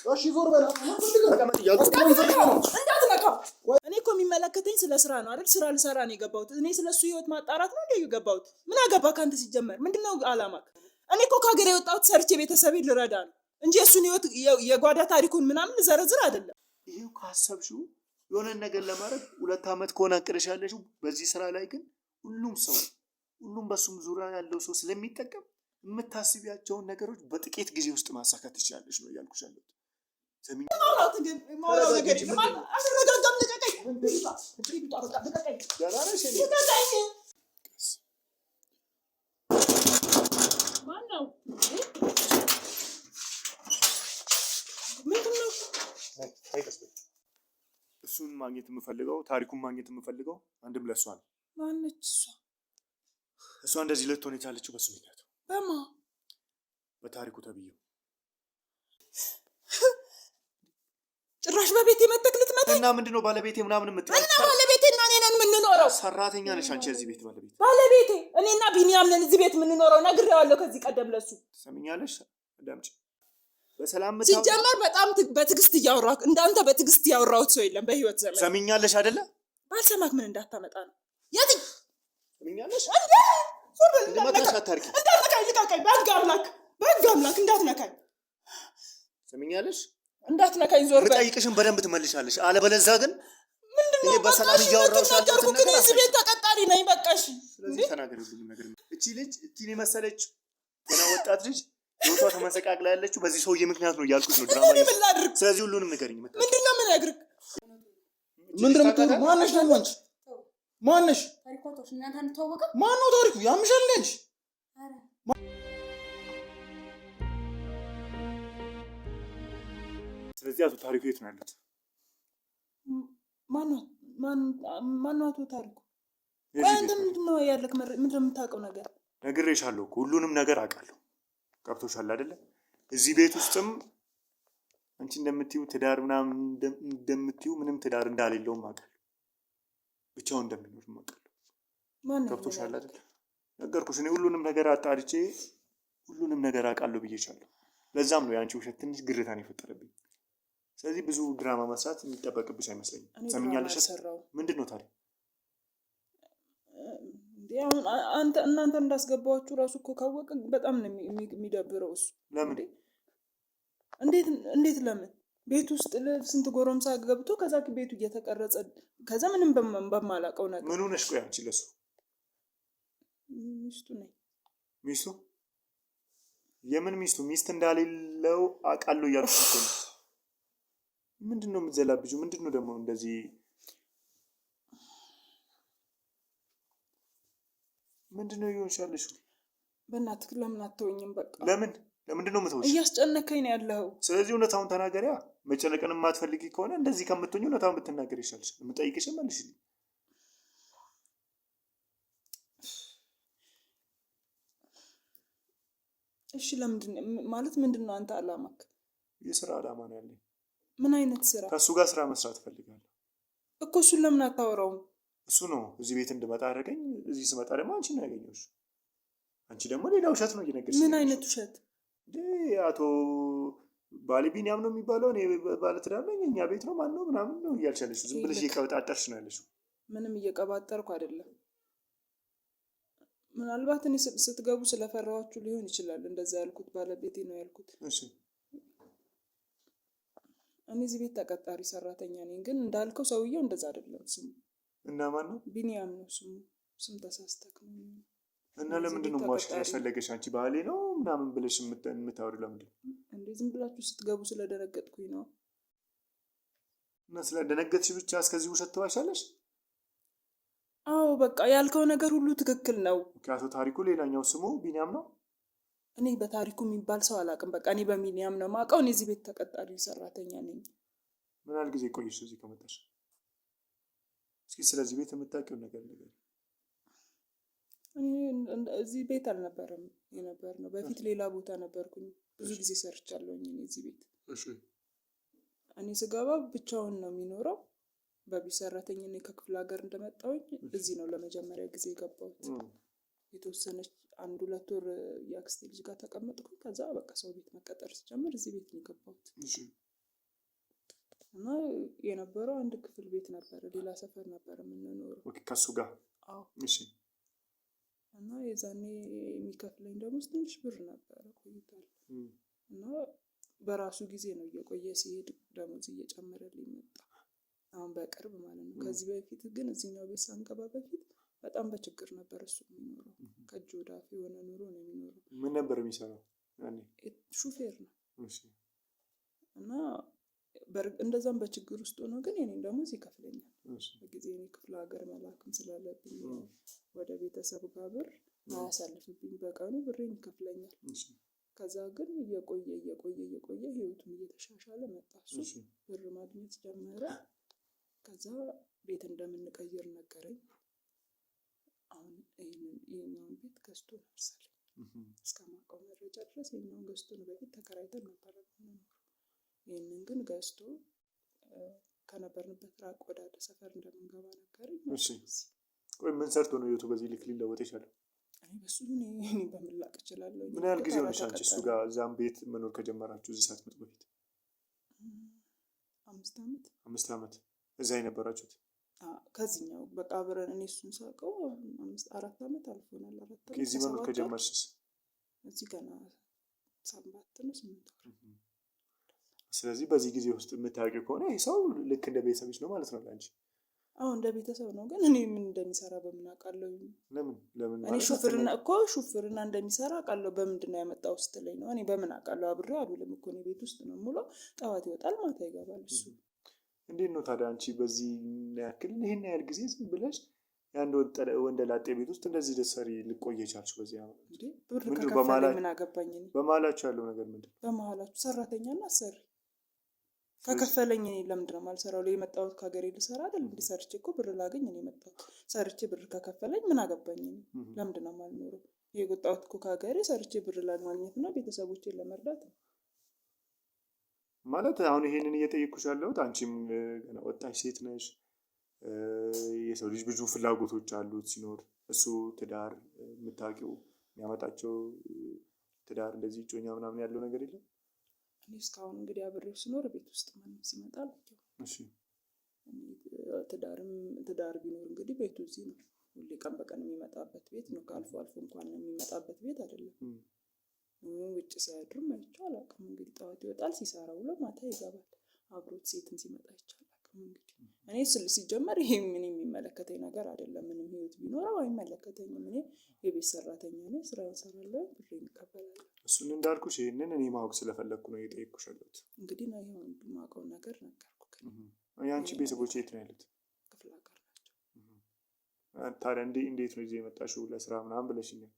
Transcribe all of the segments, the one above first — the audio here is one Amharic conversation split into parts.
እሺ ዞር በላ ተቀመጥ እንዳትነካ። እኔ እኮ የሚመለከተኝ ስለ ስራ ነው አይደል? ስራ ልሰራ ነው የገባሁት። እኔ ስለሱ ህይወት ማጣራት ነው እንደ የገባሁት። ምን አገባ ካንተ ሲጀመር? ምንድነው አላማክ? እኔ እኮ ከሀገር የወጣሁት ሰርቼ ቤተሰቤን ልረዳ ነው እንጂ የሱን ህይወት የጓዳ ታሪኩን ምናምን ልዘረዝር አይደለም። ይሄው ካሰብሽው የሆነ ነገር ለማድረግ 2 አመት ከሆነ አቅደሻለሽ። በዚህ ስራ ላይ ግን ሁሉም በሱም ዙሪያ ያለው ሰው ስለሚጠቀም የምታስቢያቸውን ነገሮች በጥቂት ጊዜ ውስጥ ማሳካት ትችላለሽ ነው ያልኩሽ ያለሁት። ሰሚኝ እሱን ማግኘት የምፈልገው ታሪኩን ማግኘት የምፈልገው አንድም ለእሷ ነው። ማነች እሷ? እሷ እንደዚህ ልትሆን የቻለችው በሱ ምክንያት በማ በታሪኩ ተብዬው ጭራሽ በቤቴ መተክ ልትመጣ እና ምንድነው ባለቤቴ ምናምን የምትለው? እና ባለቤቴ እና እኔ ነን የምንኖረው። ሰራተኛ ነሽ አንቺ እዚህ ቤት ባለቤቴ እኔና ቢኒያም ነን እዚህ ቤት የምንኖረው። ነግሬዋለሁ ከዚህ ቀደም ለሱ። ትሰሚኛለሽ? አዳምጪ። በሰላም ሲጀመር በጣም በትዕግስት እያወራሁ እንዳንተ በትዕግስት ያወራሁት ሰው የለም በህይወት ዘመን። ትሰሚኛለሽ አይደለ? ባልሰማክ ምን እንዳታመጣ ነው። የት ትሰሚኛለሽ? እንዳትነካኝ፣ በህግ አምላክ እንዳትነካኝ። ትሰሚኛለሽ? እንዳትነካኝ ዞር በል። ጠይቅሽን በደንብ ትመልሻለሽ። አለበለዚያ ግን ምንድነው በሰላም እያወራሁሽ ተናገርኩ። ግን እዚህ ቤት ተቀጣሪ ነኝ በቃ። እሺ ስለዚህ ተናገሪ ሁሉንም ነገር። እቺ ልጅ እቺን የመሰለች ገና ወጣት ልጅ ህይወቷ ተመሰቃቅላ ያለችው በዚህ ሰውዬ ምክንያት ነው እያልኩሽ ነው። ድራማ ስለዚህ ሁሉንም ንገሪኝ። ምንድነው ምን ያግርክ? ምንድነው የምትለው? ማነሽ ነው አንቺ? ማነሽ? ታሪኳቶሽ እናንተ አንተዋወቀ? ማነው ታሪኩ? ያምሻል እንጂ ስለዚህ አቶ ታሪኩ የት ነው ያሉት? ማነው አቶ ታሪኩ? አንተ ምንድነው ያለክ? ምንድነው የምታውቀው ነገር? ነግሬሻለሁ እኮ ሁሉንም ነገር አውቃለሁ። ገብቶሻል አይደለ? እዚህ ቤት ውስጥም አንቺ እንደምትይው ትዳር ምናምን እንደምትይው ምንም ትዳር እንዳሌለውም አውቃለሁ። ብቻውን እንደሚኖርም አውቃለሁ። ገብቶሻል አይደለ? ነገርኩሽ። እኔ ሁሉንም ነገር አጣርቼ ሁሉንም ነገር አውቃለሁ ብዬሻለሁ። ለዛም ነው የአንቺ ውሸት ትንሽ ግርታን የፈጠረብኝ። ስለዚህ ብዙ ድራማ መስራት የሚጠበቅብሽ አይመስለኝም። ሰምኛለሽ? ምንድን ነው ታዲያ? እናንተ እንዳስገባችሁ ራሱ እኮ ካወቀ በጣም ነው የሚደብረው እሱ። ለምን? እንዴት ለምን? ቤት ውስጥ ስንት ጎረምሳ ገብቶ ከዛ ቤቱ እየተቀረጸ ከዛ ምንም በማላውቀው ነገር ምን ሆነሽ? ቆይ አንቺ ለሱ ሚስቱ ነኝ። ሚስቱ? የምን ሚስቱ? ሚስት እንዳሌለው አውቃለሁ እያልኩሽ እኮ ነው። ምንድን ነው የምትዘላብጂው? ምንድን ነው ደግሞ እንደዚህ? ምንድን ነው እየሆንሻለሽ? በእናትህ ለምን አትተወኝም? በቃ ለምንድን ነው የምትወሽ? እያስጨነከኝ ነው ያለኸው። ስለዚህ እውነታውን ተናገሪያ። መጨነቅን የማትፈልጊ ከሆነ እንደዚህ ከምትሆኝ እውነታውን ብትናገር ይሻልሽ። የምጠይቅሽን መልሽልኝ። እሺ ምንድን ነው አንተ አላማክ? የስራ አላማ ነው ያለኝ። ምን አይነት ስራ? ከእሱ ጋር ስራ መስራት እፈልጋለሁ እኮ። እሱን ለምን አታወራውም? እሱ ነው እዚህ ቤት እንድመጣ አደረገኝ። እዚህ ስመጣ ደግሞ አንቺን ነው ያገኘሁሽ። አንቺ ደግሞ ሌላ ውሸት ነው እየነገርሽ። ምን አይነት ውሸት? አቶ ባሌ ቢኒያም ነው የሚባለው፣ እኔ ባለትዳር ነኝ፣ እኛ ቤት ነው ማነው ምናምን ነው እያልሽ ያለሽው። ዝም ብለሽ እየቀበጣጠርሽ ነው ያለሽው። ምንም እየቀባጠርኩ አይደለም። ምናልባት እኔ ስትገቡ ስለፈራኋችሁ ሊሆን ይችላል እንደዛ ያልኩት። ባለቤቴ ነው ያልኩት። እሺ እኔ እዚህ ቤት ተቀጣሪ ሰራተኛ ነኝ። ግን እንዳልከው ሰውየው እንደዛ አይደለም ስሙ። እና ማን ነው? ቢኒያም ነው ስሙ። ስም ተሳስተክ ነው። እና ለምንድን ነው ማሽ ያስፈለገሽ? አንቺ ባህሌ ነው ምናምን ብለሽ የምታወሪው ለምንድን ነው? እንዴ ዝም ብላችሁ ስትገቡ ስለደነገጥኩኝ ነው። እና ስለደነገጥሽ ብቻ እስከዚህ ውሸት ትዋሻለሽ? አዎ በቃ ያልከው ነገር ሁሉ ትክክል ነው። አቶ ታሪኩ ሌላኛው ስሙ ቢኒያም ነው። እኔ በታሪኩ የሚባል ሰው አላውቅም። በቃ እኔ በቢኒያም ነው የማውቀው። እኔ እዚህ ቤት ተቀጣሪ ሰራተኛ ነኝ። ምን ያህል ጊዜ ቆየሽ እዚህ ከመጣሽ? እስኪ ስለዚህ ቤት የምታውቂው ነገር ነገር። እኔ እዚህ ቤት አልነበረም የነበርነው። በፊት ሌላ ቦታ ነበርኩኝ። ብዙ ጊዜ ሰርቻለሁኝ እኔ እዚህ ቤት። እሺ እኔ ስገባ ብቻውን ነው የሚኖረው። በቤት ሰራተኛ ነኝ። ከክፍለ ሀገር እንደመጣሁኝ እዚህ ነው ለመጀመሪያ ጊዜ የገባሁት። የተወሰነች 1-2 ወር የአክስቴ ልጅ ጋር ተቀመጥኩኝ። ከዛ በቃ ሰው ቤት መቀጠር ስጀምር እዚህ ቤት ነው የገባሁት። እሺ እና የነበረው አንድ ክፍል ቤት ነበረ፣ ሌላ ሰፈር ነበር የምንኖረው። ኦኬ ከሱ ጋር አዎ። እሺ። እና የዛኔ የሚከፍለኝ ደግሞ ትንሽ ብር ነበረ ቆይቷል። እና በራሱ ጊዜ ነው እየቆየ ሲሄድ ደሞዝ እየጨመረልኝ መጣ። አሁን በቅርብ ማለት ነው። ከዚህ በፊት ግን እዚህኛው ቤት ሳንገባ በፊት በጣም በችግር ነበር እሱ የሚኖረው። ከእጅ ወደ አፍ የሆነ ኑሮ ነው የሚኖረው። ምን ነበር የሚሰራው? ሹፌር ነው። እና እንደዛም በችግር ውስጥ ሆኖ ግን የኔን ደሞዝ ይከፍለኛል በጊዜ። እኔ ክፍለ ሀገር መላክም ስላለብኝ ወደ ቤተሰብ ጋር ብር አያሳልፍብኝ፣ በቀኑ ብሬን ይከፍለኛል። ከዛ ግን እየቆየ ህይወቱን እየተሻሻለ መጣ። እሱ ብር ማግኘት ጀመረ። ከዛ ቤት እንደምንቀይር ነገረኝ። አሁን ይህኛውን ቤት ገዝቶ ነው መሰለኝ እስከማውቀው መረጃ ድረስ ይህኛውን ገዝቶ ነው። በፊት ተከራይተን ነበረ የምንኖረው። ይህንን ግን ገዝቶ ከነበርንበት ራቅ ወዳለ ሰፈር እንደምንገባ ነገረኝ። ቆይ ምን ሰርቶ ነው ህይወቱ በዚህ ልክ ሊለወጥ የቻለው? በሱ በምን ላቅ እችላለሁ? ምን ያህል ጊዜ ሆነሽ አንቺ እሱ ጋር እዛም ቤት መኖር ከጀመራችሁ እዚህ ሳትመጡ በፊት? 5 ዓመት። 5 ዓመት እዛ የነበራችሁት? ከዚህኛው በቃ አብረን እኔ እሱን ሳውቀው 4 ዓመት አልፎናል። 4 ዓመት ከዚህ መኖር ከጀመርሽስ? እዚህ ገና 7 ነው 8 ወር። ስለዚህ በዚህ ጊዜ ውስጥ የምታውቂው ከሆነ ይህ ሰው ልክ እንደ ቤተሰብሽ ነው ማለት ነው ለአንቺ? አዎ እንደ ቤተሰብ ነው። ግን እኔ ምን እንደሚሰራ በምን አውቃለሁ? ለምን እኔ ሹፍርና እንደሚሰራ አውቃለሁ። በምንድን ነው ያመጣው ስትለኝ ነው። እኔ በምን አውቃለሁ? አብሬው አልውልም እኮ እኔ ቤት ውስጥ ነው የምውለው። ጠዋት ይወጣል ማታ ይገባል እሱ። እንዴት ነው ታዲያ አንቺ በዚህ ያክል ይሄን ያህል ጊዜ ዝም ብለሽ የአንድ ወንደላጤ ቤት ውስጥ እንደዚህ ልትሰሪ ልቆይ የቻልሽው? በዚህ አመት ብር ከከፈለኝ ምን አገባኝ? በመሀላችሁ ያለው ነገር ምንድን ነው? በመሀላችሁ ሰራተኛና አሰሪ ከከፈለኝ እኔ ለምንድን ነው የማልሰራው? የመጣሁት ከሀገሬ ልሰራ አይደል? እንደ ሰርቼ እኮ ብር ላገኝ ነው የመጣሁት። ሰርቼ ብር ከከፈለኝ ምን አገባኝ? ለምንድን ነው የማልኖረው? የወጣሁት እኮ ከሀገሬ ሰርቼ ብር ለማግኘት እና ቤተሰቦቼን ለመርዳት ነው። ማለት አሁን ይሄንን እየጠየኩሽ ያለሁት አንቺም ገና ወጣሽ ሴት ነሽ። የሰው ልጅ ብዙ ፍላጎቶች አሉት ሲኖር እሱ ትዳር የምታውቂው የሚያመጣቸው ትዳር እንደዚህ እጮኛ ምናምን ያለው ነገር የለም። እኔ እስካሁን እንግዲህ አብሬው ስኖር ቤት ውስጥ ማንም ሲመጣ አላየሁም። እሺ ትዳር ቢኖር እንግዲህ ቤቱ እዚህ ነው። ሁሌ ቀን በቀን የሚመጣበት ቤት ነው። ከአልፎ አልፎ እንኳን የሚመጣበት ቤት አይደለም። ውጭ ሲያድርም አይቼው አላውቅም። እንግዲህ ጠዋት ይወጣል ሲሰራ ውሎ ማታ ይገባል። አብሮት ሴትም ሲመጣ አይቼው አላውቅም። እንግዲህ እኔ ሲጀመር ይሄ ምን የሚመለከተኝ ነገር አይደለም። ምንም ህይወት ቢኖረው አይመለከተኝም። እኔ የቤት ሰራተኛ ነኝ፣ ስራ እሰራለሁ፣ ብሬን እቀበላለሁ። እሱን እንዳልኩሽ ይሄንን እኔ ማወቅ ስለፈለግኩ ነው የጠየኩሽ ያለሁት። እንግዲህ ነው ይሄን የማውቀው ነገር ነገርኩህ። የአንቺ ቤተሰቦች የት ነው ያሉት? ክፍለ ሀገር ናቸው። ታዲያ እንዴት ነው እዚህ የመጣሽው? ለስራ ምናምን ብለሽኛል።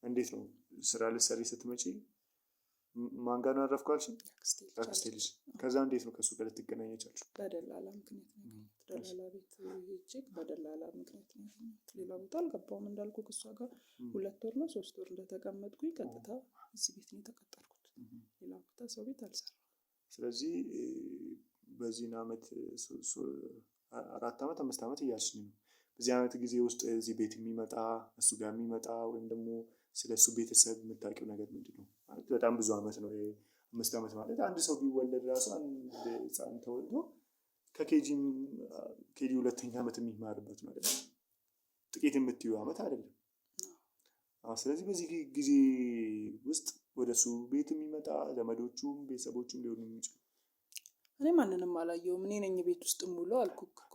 እንዴት ነው ስራ ልትሰሪ ስትመጪ ማን ጋር ነው ያረፍኩ አልሽኝ? አክስቴ ልጅ። ከዛ እንዴት ነው ከእሱ ጋር ልትገናኝ የቻልሽው? በደላላ ምክንያት ነው። ደላላ ቤት ሄጄ በደላላ ምክንያት ነው። ሌላ ቦታ አልገባሁም። እንዳልኩ ከእሷ ጋር 2 ወር ነው 3 ወር እንደተቀመጥኩኝ ቀጥታ እዚህ ቤት ነው የተቀጠርኩት። ሌላ ቦታ ሰው ቤት አልሰራም። ስለዚህ በዚህን አመት 4 ዓመት 5 ዓመት እያልሽኝ ነው። በዚህ ዓመት ጊዜ ውስጥ እዚህ ቤት የሚመጣ እሱ ጋር የሚመጣ ወይም ደግሞ ስለ እሱ ቤተሰብ የምታውቂው ነገር ምንድን ነው? ማለት በጣም ብዙ ዓመት ነው 5 ዓመት ማለት። አንድ ሰው ቢወለድ ራሱ አንድ ህፃን ተወልዶ ከኬጂ 2ኛ ዓመት የሚማርበት ነው አይደል? ጥቂት የምትዩ ዓመት አይደለም። ስለዚህ በዚህ ጊዜ ውስጥ ወደ እሱ ቤት የሚመጣ ዘመዶቹም ቤተሰቦቹም ሊሆኑ የሚችሉ እኔ ማንንም አላየሁም። እኔ ነኝ ቤት ውስጥ የምውለው አልኩህ እኮ።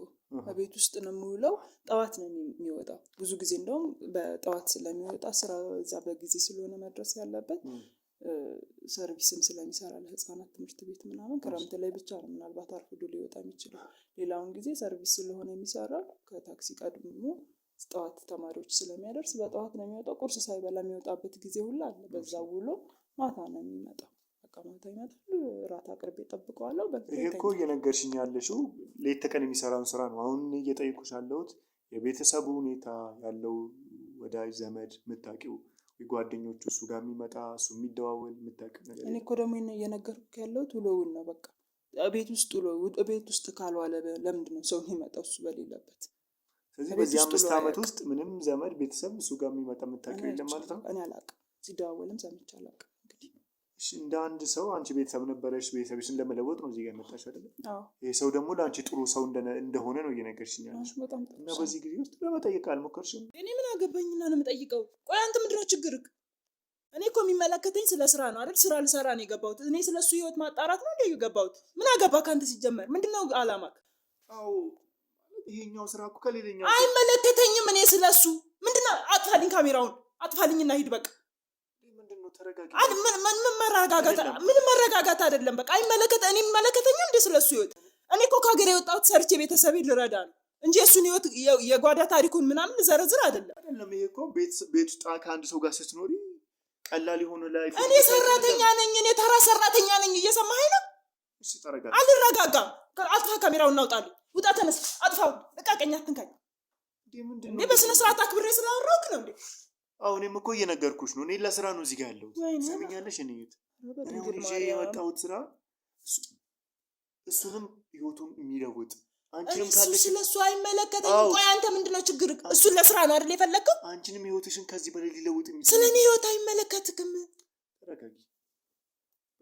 ቤት ውስጥ ነው የምውለው። ጠዋት ነው የሚወጣው። ብዙ ጊዜ እንደውም በጠዋት ስለሚወጣ ስራ እዛ በጊዜ ስለሆነ መድረስ ያለበት ሰርቪስም ስለሚሰራ ለህፃናት ትምህርት ቤት ምናምን ክረምት ላይ ብቻ ነው ምናልባት አርፍዶ ሊወጣ የሚችለው። ሌላውን ጊዜ ሰርቪስ ስለሆነ የሚሰራው ከታክሲ ቀድሞ ጠዋት ተማሪዎች ስለሚያደርስ በጠዋት ነው የሚወጣው። ቁርስ ሳይበላ የሚወጣበት ጊዜ ሁላ አለ። በዛ ውሎ ማታ ነው የሚመጣው። ማታ ይመጣል። ራት አቅርቤ እጠብቀዋለሁ። ይሄ እኮ እየነገርሽኝ ያለሽው ሌት ተቀን የሚሰራውን ስራ ነው። አሁን እየጠየኩሽ ያለሁት የቤተሰቡ ሁኔታ ያለው ወዳጅ ዘመድ የምታውቂው ጓደኞቹ እሱ ጋር የሚመጣ እሱ የሚደዋወል የምታውቂው ነገር። እኔ እኮ ደግሞ እየነገርኩህ ያለሁት ውሎውን ነው። በቃ ቤት ውስጥ ቤት ውስጥ ካልዋለ ለምንድን ነው ሰው የሚመጣው እሱ በሌለበት? ስለዚህ በዚህ 5 ዓመት ውስጥ ምንም ዘመድ ቤተሰብ እሱ ጋር የሚመጣ የምታውቂው የለም ማለት ነው? እኔ አላውቅም። ሲደዋወልም ሰምቼ አላውቅም። እንግዲህ እሺ እንደ አንድ ሰው አንቺ ቤተሰብ ነበረሽ፣ ቤተሰብሽን ለመለወጥ ነው እዚህ ጋር የመጣሽ አይደለ? አዎ ይሄ ሰው ደግሞ ለአንቺ ጥሩ ሰው እንደሆነ ነው እየነገርሽኝ ያለሽ። በጣም ጥሩ እና ሰው። በዚህ ጊዜ ውስጥ ለመጠየቅ አልሞከርሽም? እኔ ምን አገባኝና ነው የምጠይቀው? ቆይ አንተ ምንድነው ችግርህ? እኔ እኮ የሚመለከተኝ ስለ ስራ ነው አይደል? ስራ ልሰራ ነው የገባሁት። እኔ ስለሱ ህይወት ማጣራት ነው እንዴ የገባሁት? ምን አገባ ካንተ ሲጀመር? ምንድነው አላማክ? አዎ ይሄኛው ስራ እኮ ከሌለኛው አይመለከተኝም። እኔ ስለሱ ምንድነው? አጥፋልኝ፣ ካሜራውን አጥፋልኝና ሂድ በቃ። ምንድነው? ተረጋጊ። ምን መረጋጋት አይደለም። በቃ እኔ የሚመለከተኝ እንዴ ስለሱ ህይወት? እኔ እኮ ከሀገር የወጣሁት ሰርቼ ቤተሰቤ ልረዳ ነው እንጂ የሱን ህይወት የጓዳ ታሪኩን ምናምን ልዘረዝር አይደለም። ይሄ እኮ ቤት ውስጥ ከአንድ ሰው ጋር ስትኖሪ ቀላል የሆነ ላይ እኔ ሰራተኛ ነኝ። እኔ ተራ ሰራተኛ ነኝ። እየሰማኸኝ ነው? እሺ ተረጋጋ። አልረጋጋም። አጥፋ፣ ካሜራውን እናውጣልኝ። ውጣ፣ ተነስ፣ አጥፋው። ልቃቀኛ፣ አትንካኝ። እኔ በስነ ስርዓት አክብሬ ስላወራሁህ ነው እንዴ? አሁን እኔም እኮ እየነገርኩሽ ነው። እኔ ለስራ ነው እዚህ ጋር ያለሁት። ሰምኛለሽ? እኔ የመጣሁት ስራ እሱንም ህይወቱን የሚለውጥ አንቺንም ካለሽ ስለሱ አይመለከተኝም። ቆይ አንተ ምንድነው ችግር? እሱን ለስራ ነው አይደል የፈለግከው? አንቺንም ህይወትሽን ከዚህ በላይ ሊለውጥ የሚችል ስለኔ ህይወት አይመለከትክም። ተረጋጊ።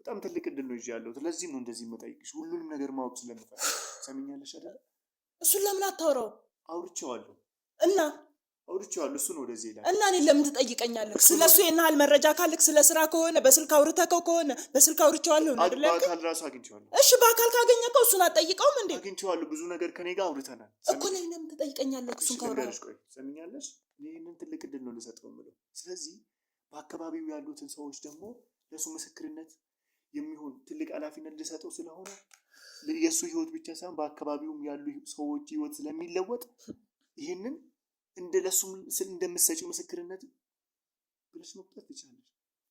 በጣም ትልቅ እድል ነው ይዤ ያለሁት። ለዚህም ነው እንደዚህ የምጠይቅሽ፣ ሁሉንም ነገር ማወቅ ስለምፈልግ። ሰምኛለሽ አይደል? እሱን ለምን አታወራው? አውርቼዋለሁ እና አውርቼዋለሁ። እሱ ነው ወደዚህ ይላል እና እኔ ለምን ትጠይቀኛለህ? ስለሱ የናህል መረጃ ካለክ ስለ ስራ ከሆነ በስልክ አውርተከው ከሆነ በስልክ አውርቼዋለሁ ነው አይደል? በአካል ራሱ አግኝቼዋለሁ። እሺ በአካል ካገኘከው እሱን አትጠይቀውም እንዴ? አግኝቼዋለሁ። ብዙ ነገር ከኔ ጋር አውርተናል እኮ። ለምን ትጠይቀኛለህ? እሱን ካወራሽ ቆይ ሰምኛለሽ? ይሄንን ትልቅ እድል ነው ልሰጠው የምለው። ስለዚህ በአካባቢው ያሉትን ሰዎች ደግሞ ለሱ ምስክርነት የሚሆን ትልቅ ኃላፊነት ልሰጠው ስለሆነ የእሱ ህይወት ብቻ ሳይሆን በአካባቢውም ያሉ ሰዎች ህይወት ስለሚለወጥ ይሄንን እንደ ለሱ እንደምትሰጪው ምስክርነት ብለሽ መቁጠር ትችላለሽ።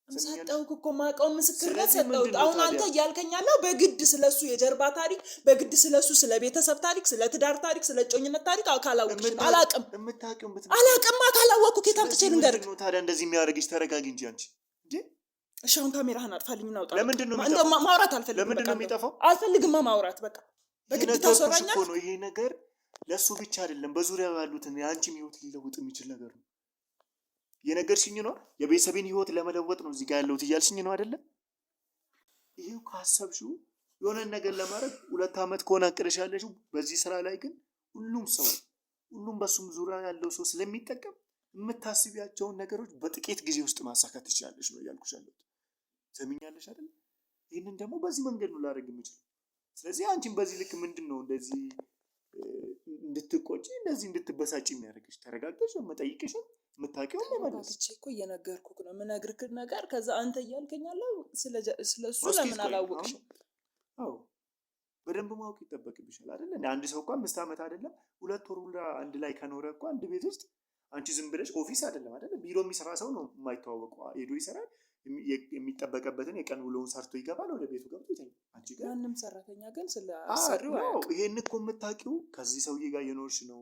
ሰጠውክ እኮ ማውቀው ምስክርነት ሰጠሁት። አሁን አንተ እያልከኝ ያለው በግድ ስለሱ የጀርባ ታሪክ፣ በግድ ስለሱ ስለ ቤተሰብ ታሪክ፣ ስለ ትዳር ታሪክ፣ ስለ ጮኝነት ታሪክ ካላወቅሽ አላቅም። አላቅማ ካላወቅኩ ከየት አምጥቼ ልንገርህ? ታዲያ እንደዚህ የሚያደርግሽ ተረጋጊ እንጂ አንቺ እንዴ። እሺ አሁን ካሜራህን አጥፋልኝ እና አውጣ። ለምንድን ነው ማውራት አልፈልግም። ለምንድን ነው የሚጠፋው? አልፈልግማ ማውራት። በቃ በግድ ታሰራኛል ነው። ይሄ ነገር ለሱ ብቻ አይደለም፣ በዙሪያው ያሉትን የአንቺም ህይወት ሊለውጥ የሚችል ነገር ነው። የነገርሽኝ ነው። የቤተሰቤን ህይወት ለመለወጥ ነው እዚህ ጋር ያለሁት እያልሽኝ ነው አይደለ? ይሄው ካሰብሽው የሆነ ነገር ለማድረግ 2 ዓመት ከሆነ አቅደሽ ያለሽው በዚህ ስራ ላይ ግን ሁሉም በሱም ዙሪያ ያለው ሰው ስለሚጠቀም የምታስቢያቸውን ነገሮች በጥቂት ጊዜ ውስጥ ማሳካት ትችላለሽ ነው እያልኩሽ ያለሁት። ሰሚኛለሽ አይደል? ይህንን ደግሞ በዚህ መንገድ ነው ላደርግ የምችለው። ስለዚህ አንቺን በዚህ ልክ ምንድን ነው እንደዚህ እንድትቆጪ እንደዚህ እንድትበሳጭ የሚያደርግሽ? ተረጋግተሽ መጠይቅሽን የምታውቂውን ለማለት እኮ እየነገርኩህ ነው የምነግርህ ነገር። ከዛ አንተ እያልከኛለሁ ስለሱ ለምን አላወቅሽም? አዎ በደንብ ማወቅ ይጠበቅብሻል አይደል? አንድ ሰው እኮ 5 ዓመት አይደለም 2 ወር ሁላ አንድ ላይ ከኖረ እኮ አንድ ቤት ውስጥ አንቺ ዝም ብለሽ ኦፊስ አይደለም አይደል? ቢሮ የሚሰራ ሰው ነው የማይተዋወቀው። ሄዶ ይሰራል፣ የሚጠበቅበትን የቀን ውሎውን ሰርቶ ይገባል፣ ወደ ቤቱ ገብቶ ይተኛል። አንቺ ጋር ማንም ሰራተኛ ግን ስለ አሰሪው ይሄን እኮ የምታውቂው ከዚህ ሰውዬ ጋር የኖርሽ ነው።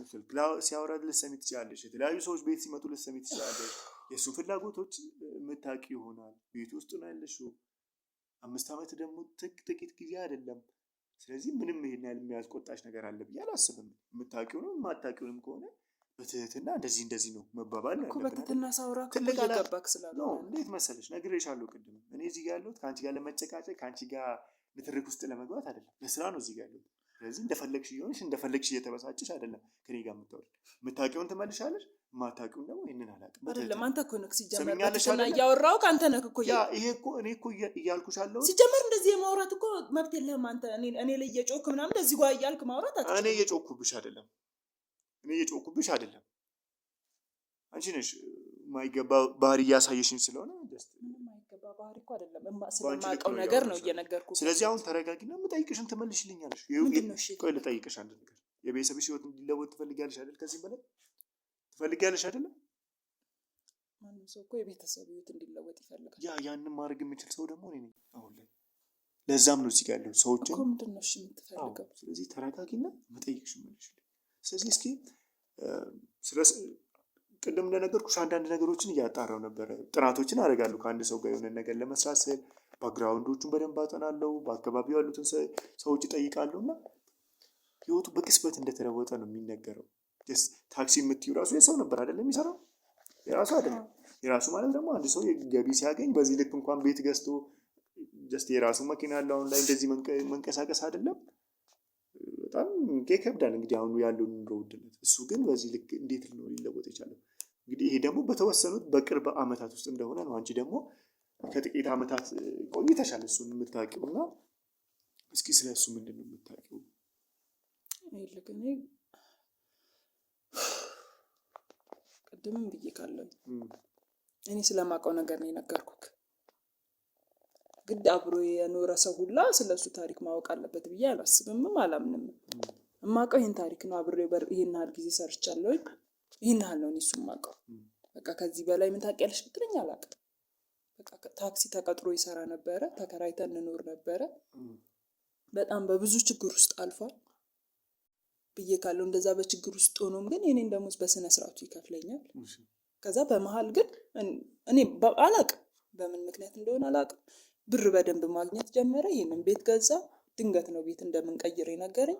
ስልክ ሲያወራ ልትሰሚ ትችላለሽ። የተለያዩ ሰዎች ቤት ሲመጡ ልትሰሚ ትችላለሽ። የእሱን ፍላጎቶች የምታውቂ ይሆናል። ቤት ውስጥ ነው ያለሽው። 5 ዓመት ደግሞ ጥቂት ጊዜ አይደለም። ስለዚህ ምንም ይሄን ያህል የሚያስቆጣሽ ነገር አለ ብዬ አላስብም። የምታውቂው ነው። የማታውቂውንም ከሆነ በትህትና እንደዚህ ነው መባባል ነው። በትህትና ሳውራ ትልቅ አላባክ ስላለው እንዴት መሰለሽ ነግሬሻለሁ ቅድም። እኔ እዚህ ጋር ያለሁት ከአንቺ ጋር ለመጨቃጨቅ ከአንቺ ጋር ንትርክ ውስጥ ለመግባት አይደለም፣ ለስራ ነው እዚህ ጋር ያለሁት። ስለዚህ እንደፈለግሽ እየሆንሽ እንደፈለግሽ እየተበሳጭሽ አይደለም ከኔ ጋር የምታወሪው። የምታውቂውን ትመልሻለሽ፣ የማታውቂውን ደግሞ ይሄንን አላውቅም አይደለም። አንተ እኮ ነህ ሲጀመር በትህትና እያወራሁ ከአንተ ነህ እኮ ይሄ እኮ እኔ እኮ እያልኩሽ አለሁ። ሲጀመር እንደዚህ የማውራት እኮ መብት የለህም አንተ። እኔ ላይ እየጮክ ምናምን እንደዚህ ጓ እያልክ ማውራት አትችልም። እኔ እየጮኩብሽ አይደለም አንቺ ነሽ የማይገባ ባህሪ እያሳየሽኝ ስለሆነ የማይገባ ባህሪ እኮ አይደለም፣ ስለማውቀው ነገር ነው እየነገርኩህ። ስለዚህ አሁን ተረጋጊና የምጠይቅሽን ትመልሽልኛለሽ። ቆይ ልጠይቅሽ አንድ ነገር። የቤተሰብሽ ህይወት እንዲለወጥ ትፈልጊያለሽ አይደል? ከዚህ በላይ ትፈልጊያለሽ አይደል? ማንም ሰው እኮ የቤተሰብ ህይወት እንዲለወጥ ይፈልጋል። ያንን ማድረግ የምችል ሰው ደግሞ እኔ ነኝ አሁን ላይ። ለዛም ነው እዚህ ጋር ያለው ሰዎችን እኮ ምንድን ነው የምትፈልገው? ስለዚህ ተረጋጊና የምጠይቅሽን መልሽልኝ። ስለዚህ እስኪ ቅድም እንደነገርኩሽ አንዳንድ ነገሮችን እያጣራው ነበረ። ጥናቶችን አደርጋለሁ ከአንድ ሰው ጋር የሆነ ነገር ለመስራት ስል ባክግራውንዶቹን በደንብ አጠናለሁ። በአካባቢው ያሉትን ሰዎች እጠይቃለሁ እና ህይወቱ በቅጽበት እንደተለወጠ ነው የሚነገረው። ታክሲ የምትይው ራሱ የሰው ነበር አይደለም የሚሰራው? የራሱ አይደለም። የራሱ ማለት ደግሞ አንድ ሰው ገቢ ሲያገኝ በዚህ ልክ እንኳን ቤት ገዝቶ ጀስት የራሱ መኪና ያለው አሁን ላይ እንደዚህ መንቀሳቀስ አይደለም በጣም ይከብዳል። እንግዲህ አሁን ያለው ኑሮ ውድነት እሱ ግን በዚህ ልክ እንዴት ነው ሊለወጥ የቻለው? እንግዲህ ይሄ ደግሞ በተወሰኑት በቅርብ አመታት ውስጥ እንደሆነ ነው። አንቺ ደግሞ ከጥቂት አመታት ቆይተሻል እሱን የምታውቂውና እስኪ ስለ እሱ ምንድን ነው የምታውቂው? ቅድምም ብዬ ካለው እኔ ስለማውቀው ነገር ነው የነገርኩክ። ግድ አብሮ የኖረ ሰው ሁላ ስለሱ ታሪክ ማወቅ አለበት ብዬ አላስብምም አላምንም። የማውቀው ይህን ታሪክ ነው። አብሬ ይህን ያህል ጊዜ ሰርቻለሁ። ይህን ያህል ነው እሱ የማውቀው። በቃ ከዚህ በላይ ምን ታውቂያለሽ ብትለኝ አላውቅም። በቃ ታክሲ ተቀጥሮ ይሰራ ነበረ። ተከራይተን እንኖር ነበረ። በጣም በብዙ ችግር ውስጥ አልፏል ብዬ ካለው እንደዛ በችግር ውስጥ ሆኖም ግን የኔን ደሞዝ በስነ ስርዓቱ ይከፍለኛል። ከዛ በመሀል ግን እኔ አላውቅም በምን ምክንያት እንደሆነ አላውቅም፣ ብር በደንብ ማግኘት ጀመረ። ይህንን ቤት ገዛ። ድንገት ነው ቤት እንደምንቀይር የነገረኝ።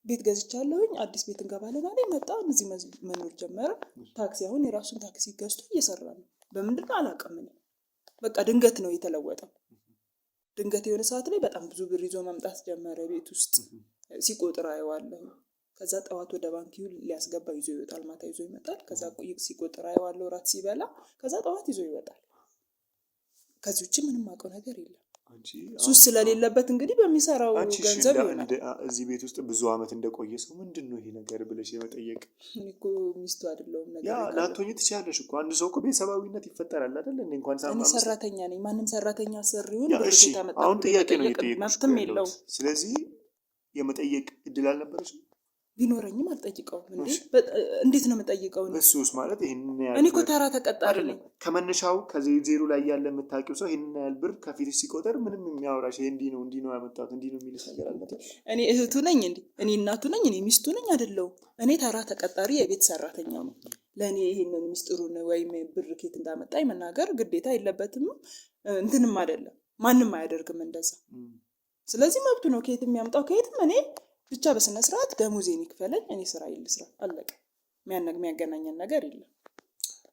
ቤት ገዝቻለሁኝ፣ አዲስ ቤት እንገባለን አለኝ። መጣ፣ እዚህ መኖር ጀመረ። ታክሲ አሁን የራሱን ታክሲ ገዝቶ እየሰራ ነው። በምንድን ነው አላውቅም። በቃ ድንገት ነው የተለወጠው። ድንገት የሆነ ሰዓት ላይ በጣም ብዙ ብር ይዞ መምጣት ጀመረ። ቤት ውስጥ ሲቆጥር አየዋለሁ። ከዛ ጠዋት ወደ ባንክ ሊያስገባ ይዞ ይወጣል፣ ማታ ይዞ ይመጣል። ከዛ ሲቆጥር አየዋለሁ፣ እራት ሲበላ። ከዛ ጠዋት ይዞ ይወጣል። ከዚህ ውጭ ምንም አውቀው ነገር የለም። ሱስ ስለሌለበት እንግዲህ በሚሰራው ገንዘብ ይሆናል። እዚህ ቤት ውስጥ ብዙ አመት እንደቆየ ሰው ምንድን ነው ይሄ ነገር ብለሽ የመጠየቅ እኮ ሚስቱ አይደለሁም ነገር ያ ላትሆኚ ትችያለሽ እኮ። አንድ ሰው እኮ ቤተሰባዊነት ይፈጠራል አይደል? እንኳን እኔ ሰራተኛ ነኝ። ማንም ሰራተኛ አሰሪውን በርግጥ ታመጣ አሁን ጥያቄ ነው የጠየቅኩት ያለው። ስለዚህ የመጠየቅ እድል አልነበረሽም? ቢኖረኝም አልጠይቀውም። እንዴት ነው የምጠይቀው? እሱስ ማለት ይሄን ያህል እኔ እኮ ተራ ተቀጣሪ ነኝ። ከመነሻው ከዚህ ዜሮ ላይ ያለ የምታውቂው ሰው ይሄን ያህል ብር ከፊትሽ ሲቆጠር ምንም የሚያወራሽ ይሄ እንዲህ ነው ያመጣሁት እንዲህ ነው የሚልሽ ነገር አለ? እኔ እህቱ ነኝ እንዴ? እኔ እናቱ ነኝ? እኔ ሚስቱ ነኝ? አይደለሁም። እኔ ተራ ተቀጣሪ የቤት ሰራተኛው ነው። ለእኔ ይሄንን ሚስጥሩን ወይም ብር ኬት እንዳመጣኝ መናገር ግዴታ የለበትም። እንትንም አይደለም፣ ማንም አያደርግም እንደዛ። ስለዚህ መብቱ ነው። ከየት የሚያምጣው ከየትም እኔ ብቻ በስነ ስርዓት ደሞዜን ይክፈለኝ፣ እኔ ስራ ይልስራ፣ አለቀ። የሚያገናኘን ነገር የለም።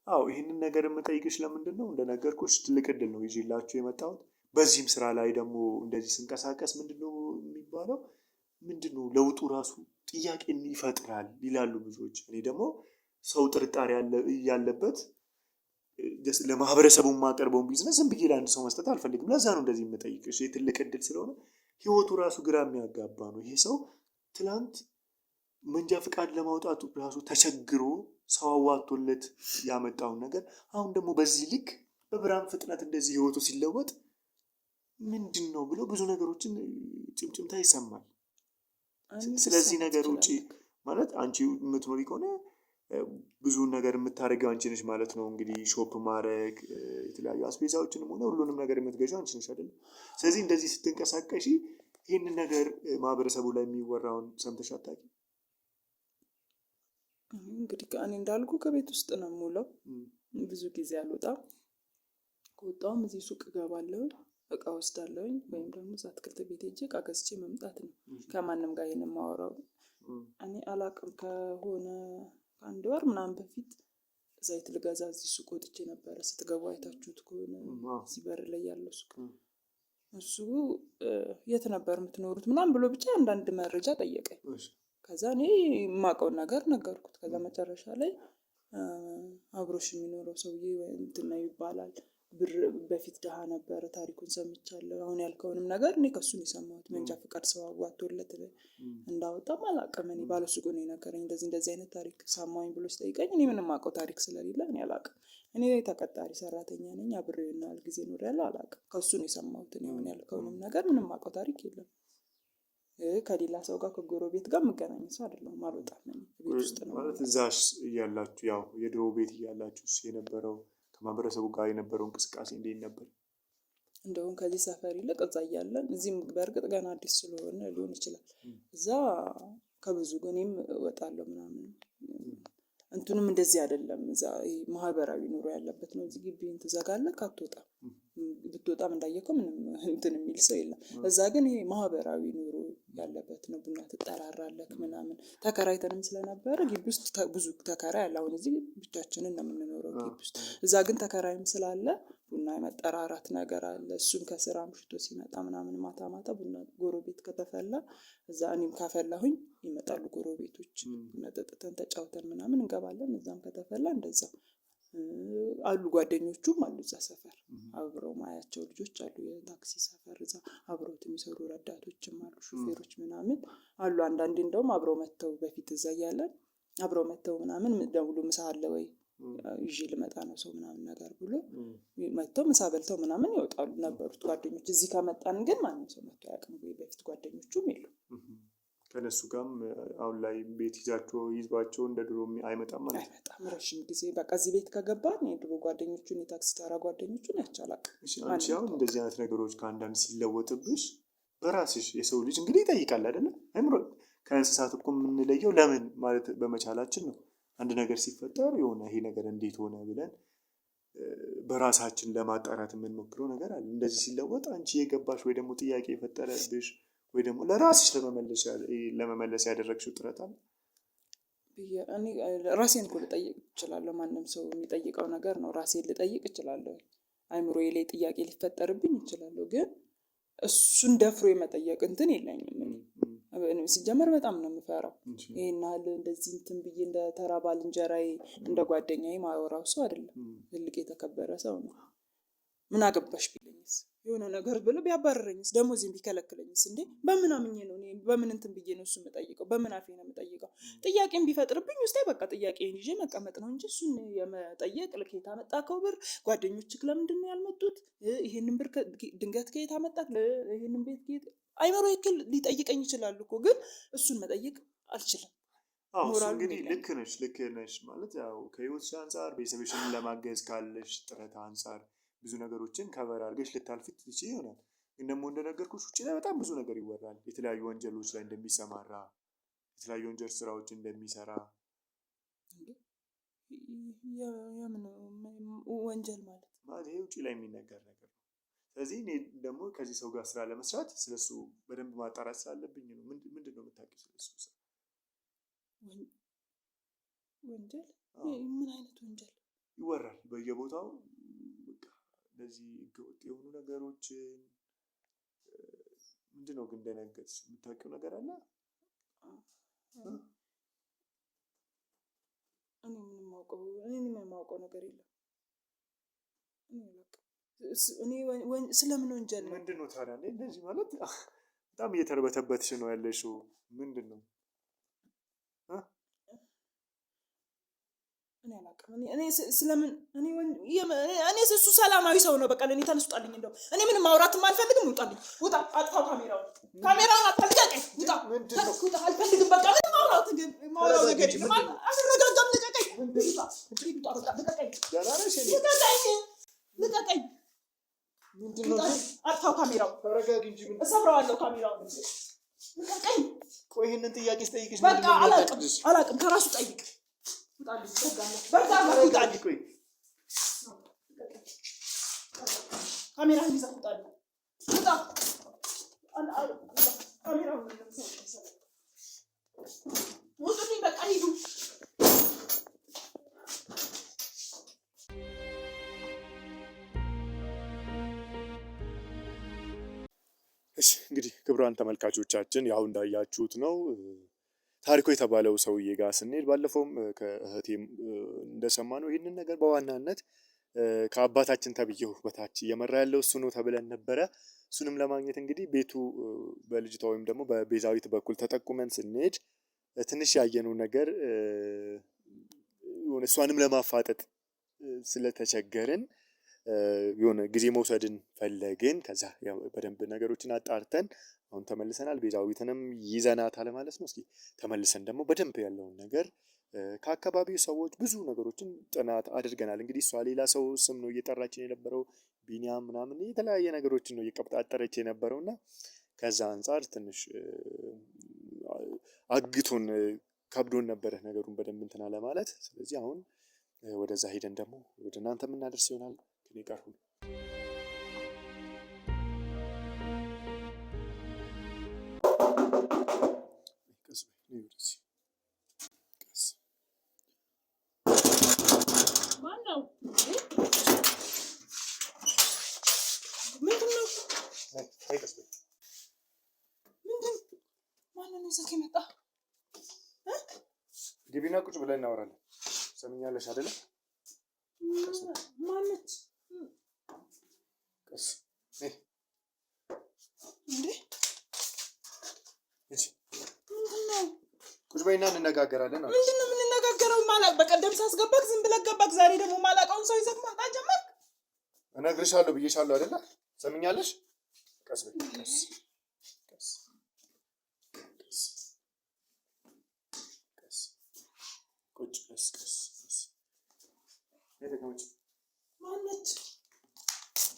አዎ ይህንን ነገር የምጠይቅሽ ለምንድን ነው እንደነገርኩሽ ትልቅ እድል ነው ይዤላችሁ የመጣሁት። በዚህም ስራ ላይ ደግሞ እንደዚህ ስንቀሳቀስ ምንድን ነው የሚባለው፣ ምንድን ነው ለውጡ ራሱ ጥያቄን ይፈጥራል ይላሉ ብዙዎች። እኔ ደግሞ ሰው ጥርጣሬ ያለበት ለማህበረሰቡ የማቀርበውን ቢዝነስ ዝም ብዬ ለአንድ ሰው መስጠት አልፈልግም። ለዛ ነው እንደዚህ የምጠይቅሽ። ትልቅ እድል ስለሆነ ህይወቱ ራሱ ግራ የሚያጋባ ነው። ይሄ ሰው ትላንት መንጃ ፍቃድ ለማውጣቱ ራሱ ተቸግሮ ሰው አዋጥቶለት ያመጣውን ነገር አሁን ደግሞ በዚህ ልክ በብርሃን ፍጥነት እንደዚህ ህይወቱ ሲለወጥ ምንድን ነው ብሎ ብዙ ነገሮችን ጭምጭምታ ይሰማል። ስለዚህ ነገር ውጪ ማለት አንቺ የምትኖሪ ከሆነ ብዙ ነገር የምታደርገው አንቺ ነሽ ማለት ነው። እንግዲህ ሾፕ ማድረግ የተለያዩ አስቤዛዎችንም ሆነ ሁሉንም ነገር የምትገዢው አንቺ ነሽ አይደል? ስለዚህ እንደዚህ ስትንቀሳቀሺ ይህንን ነገር ማህበረሰቡ ላይ የሚወራውን ሰምተሽ አታውቂም? እንግዲህ እኔ እንዳልኩ ከቤት ውስጥ ነው የምውለው። ብዙ ጊዜ አልወጣም። ከወጣሁም እዚህ ሱቅ እገባለሁ፣ እቃ ወስዳለሁ፣ ወይም ደግሞ አትክልት ቤት ሄጄ እቃ ገዝቼ መምጣት ነው። ከማንም ጋር ይሄን የማወራው እኔ አላውቅም። ከሆነ አንድ ወር ምናምን በፊት ዘይት ልገዛ እዚህ ሱቅ ወጥቼ ነበረ። ስትገቡ አይታችሁት ከሆነ እዚህ በር ላይ ያለው ሱቅ እሱ የት ነበር የምትኖሩት ምናምን ብሎ ብቻ አንዳንድ መረጃ ጠየቀኝ። ከዛ እኔ የማውቀውን ነገር ነገርኩት። ከዛ መጨረሻ ላይ አብሮሽ የሚኖረው ሰውዬ እንትን ነው ይባላል፣ ብር በፊት ድሃ ነበረ፣ ታሪኩን ሰምቻለሁ። አሁን ያልከውንም ነገር እኔ ከሱን የሰማሁት መንጃ ፍቃድ ሰው አዋጥቶለት እንዳወጣም አላውቅም። እኔ ባለሱቁ ነው የነገረኝ። እንደዚህ አይነት ታሪክ ሰማኝ ብሎ ሲጠይቀኝ እኔ ምንም አውቀው ታሪክ ስለሌለ እኔ አላውቅም። እኔ ተቀጣሪ ሰራተኛ ነኝ፣ አብሬው ያህል ጊዜ ኖሬያለሁ፣ አላውቅም። ከሱን የሰማሁት እኔ አሁን ያልከውንም ነገር ምንም አውቀው ታሪክ የለም። ከሌላ ሰው ጋር ከጎረቤት ጋር የምገናኝ ሰው አይደለሁም፣ አልወጣም። ቤት ውስጥ ነው ማለት። እዛሽ እያላችሁ ያው የድሮ ቤት እያላችሁ የነበረው ከማህበረሰቡ ጋር የነበረው እንቅስቃሴ እንዴት ነበር? እንደውም ከዚህ ሰፈር ይልቅ እዛ እያለን እዚህም በእርግጥ ገና አዲስ ስለሆነ ሊሆን ይችላል። እዛ ከብዙ እኔም እወጣለሁ ምናምን እንትኑም እንደዚህ አይደለም። እዛ ማህበራዊ ኑሮ ያለበት ነው። እዚህ ግቢን ትዘጋለህ፣ አትወጣም። ብትወጣም እንዳየከው ምንም እንትን የሚል ሰው የለም። እዛ ግን ይሄ ማህበራዊ ኑሮ ያለበት ነው። ቡና ትጠራራለህ ምናምን። ተከራይተንም ስለነበረ ግቢ ውስጥ ብዙ ተከራይ አለ። አሁን እዚህ ብቻችንን ነው የምንኖረው ግቢ ውስጥ። እዛ ግን ተከራይም ስላለ ቡና የመጠራራት ነገር አለ። እሱም ከስራ ምሽቶ ሲመጣ ምናምን ማታ ማታ ቡና ጎረቤት ከተፈላ እዛ እኔም ካፈላሁኝ ይመጣሉ ጎረቤቶች። ቡና ጠጥተን ተጫውተን ምናምን እንገባለን። እዛም ከተፈላ እንደዛው አሉ። ጓደኞቹም አሉ እዛ ሰፈር አብረው ማያቸው ልጆች አሉ። የታክሲ ሰፈር እዛ አብረውት የሚሰሩ ረዳቶችም አሉ፣ ሹፌሮች ምናምን አሉ። አንዳንዴ እንደውም አብረው መተው በፊት እዛ እያለን አብረው መተው ምናምን ደውሎ ምሳ አለ ወይ ይዤ ልመጣ ነው ሰው ምናምን ነገር ብሎ መተው ምሳ በልተው ምናምን ይወጣሉ ነበሩት ጓደኞች። እዚህ ከመጣን ግን ማንም ሰው መተው አያውቅም። በፊት ጓደኞቹም የሉ። ከነሱ ጋርም አሁን ላይ ቤት ይዟቸው እንደ ድሮ አይመጣም ማለት ነው። አይመጣም ረዥም ጊዜ በቃ እዚህ ቤት ከገባን የድሮ ጓደኞቹን የታክሲ ተራ ጓደኞቹን ያቻላል። አንቺ አሁን እንደዚህ አይነት ነገሮች ከአንዳንድ ሲለወጥብሽ በራስሽ የሰው ልጅ እንግዲህ ይጠይቃል አይደለ? አይምሮ ከእንስሳት እኮ የምንለየው ለምን ማለት በመቻላችን ነው። አንድ ነገር ሲፈጠር የሆነ ይሄ ነገር እንዴት ሆነ ብለን በራሳችን ለማጣራት የምንሞክረው ነገር አለ። እንደዚህ ሲለወጥ አንቺ የገባሽ ወይ ደግሞ ጥያቄ የፈጠረብሽ ወይ ደግሞ ለራስሽ ለመመለስ ያደረግሽው ጥረት አለ? እኔ ራሴን እኮ ልጠይቅ እችላለሁ። ማንም ሰው የሚጠይቀው ነገር ነው። ራሴን ልጠይቅ እችላለሁ። አይምሮዬ ላይ ጥያቄ ሊፈጠርብኝ ይችላለሁ። ግን እሱን ደፍሮ የመጠየቅ እንትን የለኝም። ሲጀመር በጣም ነው የምፈራው። ይሄን ያህል እንደዚህ እንትን ብዬ እንደ ተራ ባልንጀራዬ እንደ ጓደኛዬ ማወራው ሰው አይደለም። ትልቅ የተከበረ ሰው ነው። ምን አገባሽ ቢለኝስ? የሆነ ነገር ብሎ ቢያባረረኝስ? ደሞዜን ቢከለክለኝስ? እንዴ በምን አምኜ ነው እኔ በምን እንትን ብዬ ነው እሱ የምጠይቀው? በምን አፌ ነው የምጠይቀው? ጥያቄን ቢፈጥርብኝ ውስጤ በቃ ጥያቄን ይዤ መቀመጥ ነው እንጂ እሱን የመጠየቅ ከየት አመጣከው ብር? ጓደኞችህ ለምንድን ነው ያልመጡት? ይሄንን ብር ድንገት ከየት አመጣክ? ይሄንን ቤት ከየት? አይምሮ ይክል ሊጠይቀኝ ይችላል እኮ ግን እሱን መጠየቅ አልችልም። እንግዲህ ልክ ነሽ ማለት ያው ከህይወትሽ አንጻር ቤተሰብሽን ለማገዝ ካለሽ ጥረት አንጻር ብዙ ነገሮችን ከበር አድርገሽ ልታልፊ ትችይ ይሆናል። ግን ደግሞ እንደነገርኩሽ ውጭ ላይ በጣም ብዙ ነገር ይወራል። የተለያዩ ወንጀሎች ላይ እንደሚሰማራ፣ የተለያዩ ወንጀል ስራዎች እንደሚሰራ። የምን ወንጀል ማለት ይሄ ውጭ ላይ የሚነገር ነገር ነው። ስለዚህ እኔ ደግሞ ከዚህ ሰው ጋር ስራ ለመስራት ስለሱ በደንብ ማጣራት ስላለብኝ ነው። ምንድን ነው የምታውቂው ስለሱ ስራ? ወንጀል? ምን አይነት ወንጀል ይወራል በየቦታው? እንደዚህ ህገወጥ የሆኑ ነገሮችን ምንድን ነው ግን ደነገጥሽ? የምታውቂው ነገር አለ? እኔ የማውቀው ነገር የለም። ስለምን ወንጀል ነው? ምንድን ነው ታዲያ? እንደዚህ ማለት በጣም እየተርበተበትሽ ነው ያለሽው። ምንድን ነው? እኔ አላውቅም። እኔ እሱ ሰላማዊ ሰው ነው። በቃ ለእኔ ተነስጣልኝ። እንደው እኔ ምንም ማውራትም አልፈልግም። ውጣልኝ! ውጣ! አጥፋው ካሜራውን አታልቀቀኝ! ውጣ! ውጣ! አልፈልግም። በቃ ምንም ማውራው ነገር የለም። አልረጋጋም። ልቀቀኝ! ልቀቀኝ! አጥፋው ካሜራውን። ተረጋጊ እንጂ እሰብረዋለሁ ካሜራውን። ልቀቀኝ! ቆይ ይሄንን ጥያቄ ስጠይቅሽ በቃ አላውቅም። ከራሱ ጠይቅ። ካሜራህን ይዘህ ውጣልኝ! ውጣ! ካሜራውን ውጡልኝ! በቃ ሂዱ! እሺ እንግዲህ ክቡራን ተመልካቾቻችን ያው እንዳያችሁት ነው ታሪኩ የተባለው ሰውዬ ጋር ስንሄድ ባለፈውም ከእህቴም እንደሰማነው ይህንን ነገር በዋናነት ከአባታችን ተብዬው በታች እየመራ ያለው እሱ ነው ተብለን ነበረ። እሱንም ለማግኘት እንግዲህ ቤቱ በልጅቷ ወይም ደግሞ በቤዛዊት በኩል ተጠቁመን ስንሄድ ትንሽ ያየነው ነገር የሆነ እሷንም ለማፋጠጥ ስለተቸገርን የሆነ ጊዜ መውሰድን ፈለግን። ከዛ በደንብ ነገሮችን አጣርተን አሁን ተመልሰናል። ቤዛዊትንም ይዘናታል ማለት ነው። እስኪ ተመልሰን ደግሞ በደንብ ያለውን ነገር ከአካባቢው ሰዎች ብዙ ነገሮችን ጥናት አድርገናል። እንግዲህ እሷ ሌላ ሰው ስም ነው እየጠራችን የነበረው፣ ቢኒያም ምናምን የተለያየ ነገሮችን ነው እየቀብጣጠረች የነበረው እና ከዛ አንጻር ትንሽ አግቶን ከብዶን ነበረ ነገሩን በደንብ እንትና ለማለት። ስለዚህ አሁን ወደዛ ሄደን ደግሞ ወደ እናንተ የምናደርስ ይሆናል። ከኔ ጋር ሁኑ። ታይቀስ ምንድን ማንን ነው ስልክ የመጣ? ግቢና ቁጭ ብለን እናወራለን። ሰምኛለሽ አይደለ? ማነች? ቀስ እንዴ እሺ ምንድነው? ቁጭ በይና እንነጋገራለን። ምንድነው የምንነጋገረው? በቀደም ሳስገባክ ዝም ብለህ ገባክ። ዛሬ ደግሞ ማላውቀውን ሰው ይዘህ መምጣት ጀመርክ። እነግርሻለሁ ብዬሻለሁ አይደለ? ሰምኛለሽ? ቀስ በይ ቀስ ቁጭ ቀስ ሄደሽ ማነች?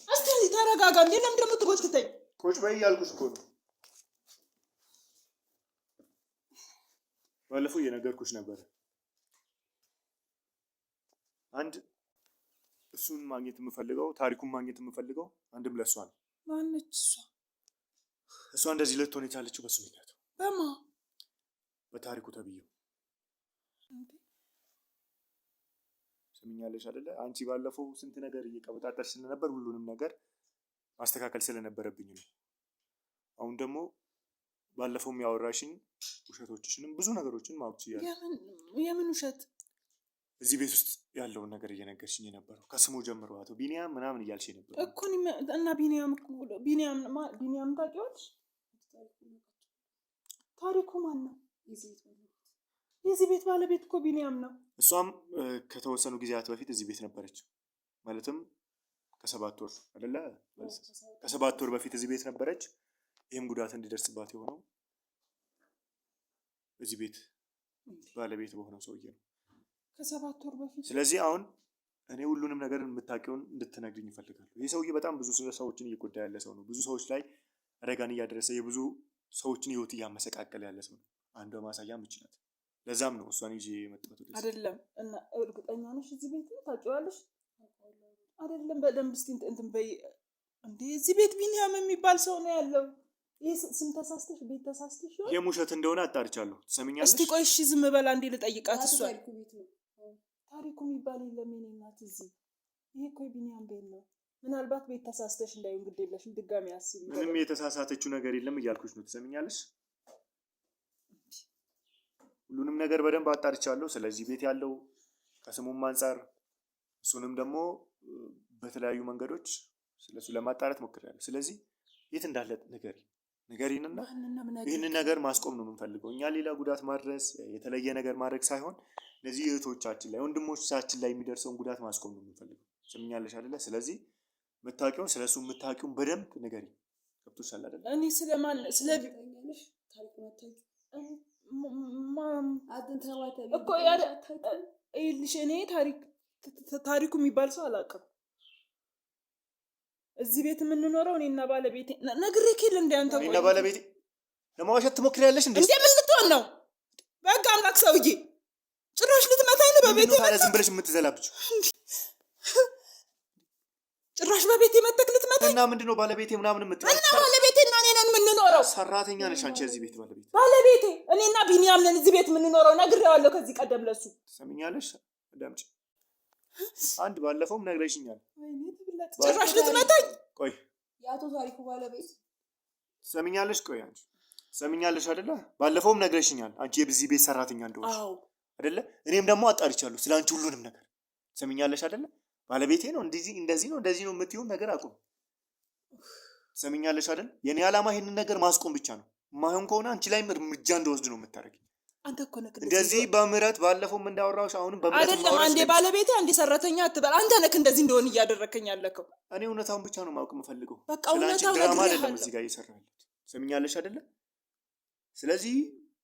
እስቲ ተረጋጋ። እንዴ ለምን ደግሞ ትጎትተኝ? ቁጭ በይ እያልኩሽ እኮ ነው። ባለፈው እየነገርኩሽ ነበር። አንድ እሱን ማግኘት የምፈልገው ታሪኩን ማግኘት የምፈልገው አንድም ለእሷ ነው። ማነች እሷ? እሷ እንደዚህ ልትሆን የቻለችው በሱ ምክንያት ነው። በማ? በታሪኩ ተብዬው። ሰምኛለሽ አይደለ? አንቺ ባለፈው ስንት ነገር እየቀበጣጠርሽ ስለነበር ሁሉንም ነገር ማስተካከል ስለነበረብኝ ነው። አሁን ደግሞ ባለፈውም ያወራሽኝ ውሸቶችሽንም ብዙ ነገሮችን ማወቅ ችያለሁ። የምን ውሸት? እዚህ ቤት ውስጥ ያለውን ነገር እየነገርሽኝ የነበረው ከስሙ ጀምሮ አቶ ቢኒያም ምናምን እያልሽ ነበር እኮ እና ቢኒያም ታውቂዋለሽ? ታሪኩ ማን ነው? የዚህ ቤት ባለቤት እኮ ቢኒያም ነው። እሷም ከተወሰኑ ጊዜያት በፊት እዚህ ቤት ነበረች። ማለትም ከ7 ወር አይደለ? ከ7 ወር በፊት እዚህ ቤት ነበረች። ይህም ጉዳት እንዲደርስባት የሆነው እዚህ ቤት ባለቤት በሆነው ሰውዬ ነው። ከ7 ወር በፊት። ስለዚህ አሁን እኔ ሁሉንም ነገር የምታውቂውን እንድትነግሪኝ ይፈልጋሉ። ይህ ሰውዬ በጣም ብዙ ሰዎችን እየጎዳ ያለ ሰው ነው። ብዙ ሰዎች ላይ አደጋን እያደረሰ የብዙ ሰዎችን ህይወት እያመሰቃቀለ ያለ ሰው ነው። አንዷ ማሳያም እቺ ናት። ለዛም ነው እሷን ይዤ የመጣሁት። አይደለም እና እርግጠኛ ነሽ እዚህ ቤት ነው? ታውቂዋለሽ አይደለም? በደንብ እስቲ እንትን በይ እንዴ። እዚህ ቤት ቢኒያም የሚባል ሰው ነው ያለው። ይሄ ስም ተሳስተሽ ቤት ተሳስተሽ ነው። የሙሸት እንደሆነ አጣርቻለሁ። ትሰሚኛለሽ? እስቲ ቆይ እሺ ዝም በላ እንዴ ልጠይቃት። እሷ ታሪኩ የሚባል የለም የኔ እናት እዚህ። ይሄ እኮ ቢኒያም ቤት ነው። ምናልባት ቤት ተሳስተሽ እንዳይሆን ግድ የለሽም ድጋሚ አስቢ። ምንም የተሳሳተችው ነገር የለም እያልኩሽ ነው። ትሰሚኛለሽ? ሁሉንም ነገር በደንብ አጣርቻለሁ። ስለዚህ ቤት ያለው ከስሙም አንጻር እሱንም ደግሞ በተለያዩ መንገዶች ስለሱ ለማጣራት ሞክሬያለሁ። ስለዚህ የት እንዳለ ንገሪንና ይህንን ነገር ማስቆም ነው የምንፈልገው። እኛ ሌላ ጉዳት ማድረስ የተለየ ነገር ማድረግ ሳይሆን እነዚህ እህቶቻችን ላይ ወንድሞቻችን ላይ የሚደርሰውን ጉዳት ማስቆም ነው የምንፈልገው። ስምኛለሽ አይደለ? ስለዚህ የምታውቂውን ስለሱ የምታውቂውን በደንብ ንገሪኝ። ገብቶሻል አይደለ? እኔ ስለማን ስለቢኛለሽ እኮ ይልሽ እኔ ታሪኩ የሚባል ሰው አላውቅም። እዚህ ቤት የምንኖረው እኔና ባለቤቴ ነግሬህ የለ እንደ አንተ እኔና ባለቤቴ ለማዋሸት ትሞክሪያለሽ እንዴ? ምን ልትሆን ነው? በቃ አምላክ ሰውዬ ጭራሽ ልትመታኝ ነው በቤቴ? ዝም ብለሽ የምትዘላብችው ጭራሽ በቤቴ መተክ ልትመታኝ እና ምንድን ነው ባለቤቴ ምናምን የምትለው? እና ባለቤቴ እና እኔ ነን የምንኖረው። ሰራተኛ ነሽ አንቺ እዚህ ቤት ባለቤቴ እኔና ቢኒያም ነን እዚህ ቤት የምንኖረው። ነግሬዋለሁ ከዚህ ቀደም ለሱ። ትሰሚኛለሽ? አዳምጪ። አንድ ባለፈውም ነግረሽኛል። ጭራሽ ልትመታኝ? ቆይ የአቶ ታሪኩ ባለቤት ትሰሚኛለሽ? ቆይ አንቺ ትሰሚኛለሽ አይደለ? ባለፈውም ነግረሽኛል አንቺ የዚህ ቤት ሰራተኛ እንደሆንሽ አይደለ? እኔም ደግሞ አጣርቻለሁ ስለ አንቺ ሁሉንም ነገር። ትሰሚኛለሽ አይደለ? ባለቤቴ ነው እንደዚህ ነው የምትይውን ነገር አቁም። ትሰሚኛለሽ አይደል? የኔ ዓላማ ይሄንን ነገር ማስቆም ብቻ ነው። ማይሆን ከሆነ አንቺ ላይም እርምጃ እንደወስድ ነው የምታደርጊው። አንተ እኮ ነክ እንደዚህ በምህረት ባለፈውም እንዳወራሁሽ አሁንም በምህረት አይደለም። አንዴ ባለቤቴ አንዴ ሰራተኛ አትበል። አንተ ነክ እንደዚህ እንደሆነ እያደረከኝ ያለከው። እኔ እውነታውን ብቻ ነው ማወቅ የምፈልገው። በቃ እውነታውን ድራማ አይደለም እዚህ ጋር እየሰራሁት። ትሰሚኛለሽ አይደለ? ስለዚህ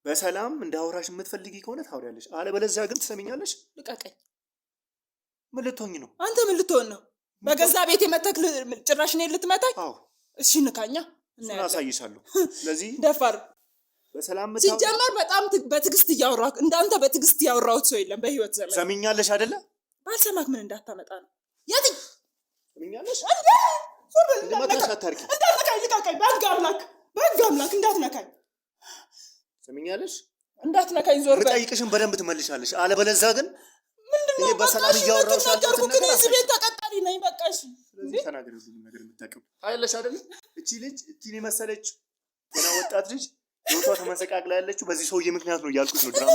በሰላም እንዳወራሽ የምትፈልጊ ከሆነ ታወሪያለሽ፣ አለበለዚያ ግን ትሰሚኛለሽ? ልቀቀኝ። ምን ልትሆኝ ነው? አንተ ምን ልትሆን ነው? በገዛ ቤቴ መተክ ጭራሽ እኔን ልትመታኝ? አዎ እሺ ንካኛ እና አሳይሻለሁ። ስለዚህ ደፋር በሰላም ሲጀመር በጣም በትዕግስት እያወራሁ እንዳንተ በትዕግስት ያወራሁት ሰው የለም በህይወት ዘመን። ሰሚኛለሽ አይደለ? ባልሰማክ ምን እንዳታመጣ ነው። የት ሰሚኛለሽ? እንዳትነካኝ፣ ልቀቀኝ። በህግ አምላክ እንዳትነካኝ። ሰሚኛለሽ? እንዳትነካኝ፣ ዞር በል። የምጠይቅሽን በደንብ ትመልሻለሽ፣ አለበለዚያ ግን ምንድነው? እኔ በሰላም እያወራሁሽ ነገርኩህ፣ ግን እዚህ ቤት ተቀጣሪ ነኝ። በቃ እሺ። ስለዚህ ተናገሪ ሁሉንም ነገር የምታውቂው አይደለሽ አይደለ? እቺ ልጅ እቺን የመሰለች ገና ወጣት ልጅ ህይወቷ ተመሰቃቅላ ያለችው በዚህ ሰውዬ ምክንያት ነው እያልኩሽ ነው። ድራማ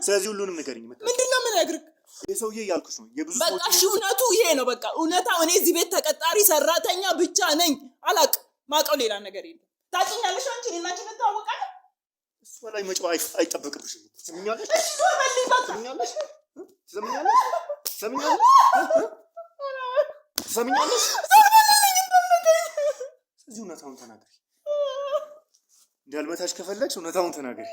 ስለዚህ ሁሉንም ንገሪኝ። ምንድነው ምን ያግርክ? የሰውዬ እያልኩሽ ነው። የብዙ ሰዎች በቃ እውነቱ ይሄ ነው። በቃ እውነታው እኔ እዚህ ቤት ተቀጣሪ ሰራተኛ ብቻ ነኝ። አላቅ ማውቀው ሌላ ነገር የለም። ታውቂኛለሽ አንቺ እኔና አንቺ እንተዋወቃለን። እሱ ላይ መጫው አይጠበቅብሽም። ትሰሚኛለሽ? ትሰሚኛለሽ? ትሰሚኛለሽ? ትሰሚኛለሽ? ስለዚህ እውነታውን ተናገሪ። እንዳልመታሽ ከፈለግሽ እውነታውን ተናገሪ።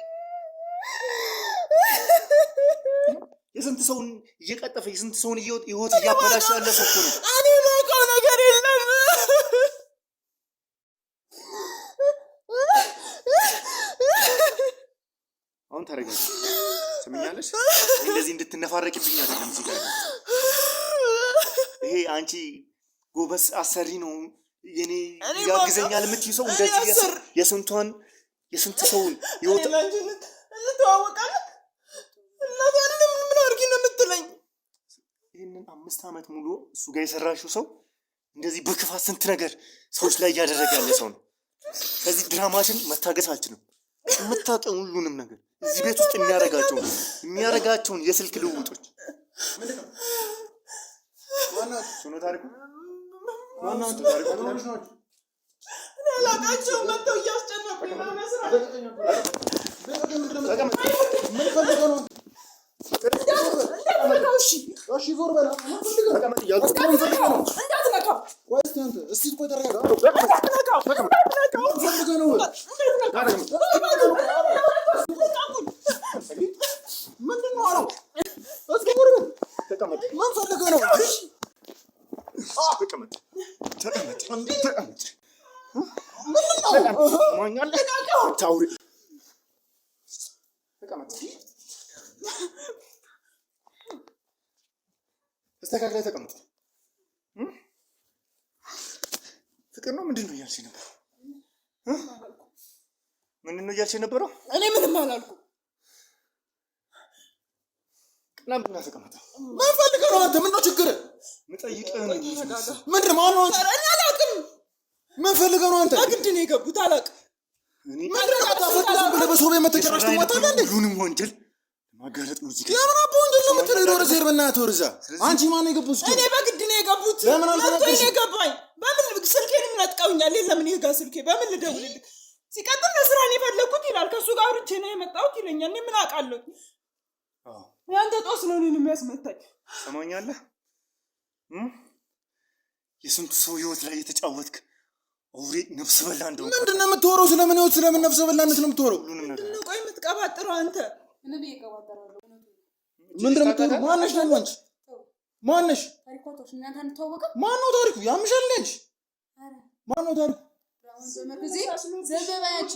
የስንት ሰውን እየቀጠፈ የስንት ሰውን ህይወት እያበላሽ ያለ ሰው እኮ ነው። እኔ የማውቀው ነገር የለም። አሁን ታረጋለሽ። ትሰሚኛለሽ? እንደዚህ እንድትነፋረቅብኝ አይደለም እዚህ ጋር ይሄ አንቺ ጎበዝ አሰሪ ነው የኔ ያግዘኛል የምትይው ሰው እንደዚህ የስንት ሰውን ህይወት እንተዋወቃለን። እናታን ምን አድርጊ ነው የምትለኝ? ይህንን 5 ዓመት ሙሉ እሱ ጋር የሰራሽው ሰው እንደዚህ በክፋት ስንት ነገር ሰዎች ላይ እያደረገ ያለ ሰው ነው። ከዚህ ድራማሽን መታገስ አልችልም። የምታውቀው ሁሉንም ነገር እዚህ ቤት ውስጥ የሚያረጋቸውን የስልክ ልውውጦች አላውቃቸውም። መተው እያስጨነቁኝ ነው። ተስተካክለህ ተቀመጥ። ፍቅር ነው ምንድን ነው እያልሽ የነበረው? ምንድን ነው እያልሽ የነበረው? እኔ ምንም አላልኩም። ለምንድን ነው ተቀመጠው? ምን ፈልገህ ነው አንተ? ምን ነው ችግር? የምጠይቅህ ነው። ምንድን ማን ነው አንተ? እኔ አላውቅም። ምን ፈልገህ ነው አንተ? በግድ ነው የገቡት። አላውቅም። በሰው ቤት መተጨራሽ ትሞታለህ እንዴ? ሁሉንም ወንጀል ማጋለጥ ነው እዚህ ጋር። የምን አባ ወንጀል ነው የምትለው? ወደ ዜር በእናትህ ወደዛ። አንቺ ማን ነው የገቡት? እኔ በግድ ነው የገቡት። ለምን አልተናገርሽም? የገባኝ በምን ስልኬንም ነጥቀውኛል። የለም እኔ ጋር ስልኬ በምን ልደውልልህ? ሲቀጥል ለስራ ነው የፈለኩት ይላል። ከእሱ ጋር አውርቼ ነው የመጣሁት ይለኛል። እኔ ምን አውቃለሁ? ያንተ ጦስ ነው እኔን የሚያስመታኝ። ሰማኛለህ? የስንቱ ሰው ህይወት ላይ የተጫወትክ አውሬ ነፍስ በላ እንደው ምንድን ነው የምትወረው? ስለምን ህይወት ስለምን ነፍስ በላነት ነው የምትወረው? ቆይ የምትቀባጥረው አንተ ምን እየቀባጠራለሁ? ምንድን ነው የምትወረው? ማነሽ ደግሞ አንቺ? ማነሽ? ታሪኳቶሽ እናንተ አንተዋወቀም? ማን ነው ታሪኩ? ያምሻል እንጂ ማን ነው ታሪኩ? ዘመባያች